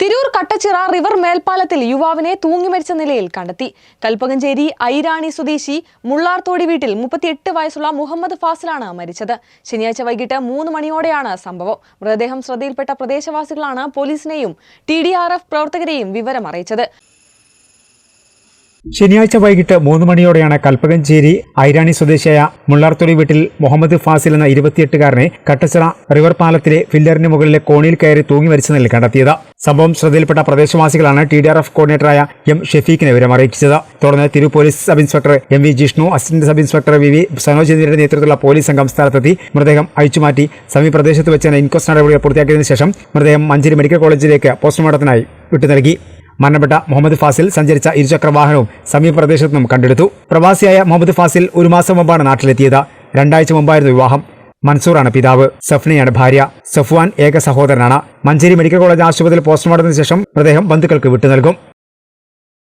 Tirur Kattachira river മേൽപ്പാലത്തിൽ യുവാവിനെ തൂങ്ങി മരിച്ച നിലയിൽ കണ്ടെത്തി. കൽപ്പകഞ്ചേരി ഐരാണി സ്വദേശി മുള്ളാർത്തോടി വീട്ടിൽ 38 വയസ്സുള്ള മുഹമ്മദ് ഫാസിലാണ് മരിച്ചത്. ശനിയാഴ്ച വൈകിട്ട് 3 മണിയോടെയാണ് സംഭവം. മൃതദേഹം ശ്രദ്ധയിൽപ്പെട്ട പ്രദേശവാസികളാണ് പോലീസിനെയും TDRF പ്രവർത്തകരെയും വിവരം അറിയിച്ചത്. ശനിയാഴ്ച വൈകിട്ട് 3 മണിയോടെയാണ് കൽപ്പകഞ്ചേരി ഐരാണി സ്വദേശിയായ മുള്ളാർത്തോടി വീട്ടിൽ മുഹമ്മദ് ഫാസിൽ എന്ന 28-കാരനെ കട്ടച്ചിറ റിവർ പാലത്തിലെ ഫില്ലറിന് മുകളിലെ കോണിയിൽ കയറി തൂങ്ങി മരിച്ച നിലയിൽ കണ്ടെത്തിയത്. സംഭവം ശ്രദ്ധയിൽപ്പെട്ട പ്രദേശവാസികളാണ് TDRF കോർഡിനേറ്ററായ M ഷെഫീഖിനെ വിവരം അറിയിച്ചത്. തുടർന്ന് Tirur police sub inspector MV Jishnu, assistant sub inspector VV Sanoj എന്നിവരുടെ നേതൃത്വത്തിലുള്ള പോലീസ് സംഘം സ്ഥലത്തെത്തി മൃതദേഹം അഴിച്ചുമാറ്റി സമീപ പ്രദേശത്ത് വെച്ച് ഇൻക്വസ്റ്റ് നടപടികൾ പൂർത്തിയാക്കിയതിനു ശേഷം മൃതദേഹം മഞ്ചേരി മെഡിക്കൽ കോളേജിലേക്ക് പോസ്റ്റ്മോർട്ടത്തിനായി വിട്ടു നൽകി. മരണപ്പെട്ട മുഹമ്മദ് ഫാസിൽ സഞ്ചരിച്ച ഇരുചക്ര വാഹനവും സമീപ പ്രദേശത്തു നിന്നും കണ്ടെടുത്തു. പ്രവാസിയായ മുഹമ്മദ് ഫാസിൽ 1 മാസം മുമ്പാണ് നാട്ടിലെത്തിയത്. 2 ആഴ്ച മുമ്പായിരുന്നു വിവാഹം. മൻസൂറാണ് പിതാവ്, സഫ്നയാണ് ഭാര്യ. സഫ്വാൻ ഏക സഹോദരനാണ്. മഞ്ചേരി മെഡിക്കൽ കോളേജ് ആശുപത്രിയിൽ പോസ്റ്റ്മോർട്ടത്തിന് ശേഷം മൃതദേഹം ബന്ധുക്കൾക്ക് വിട്ടു നൽകും.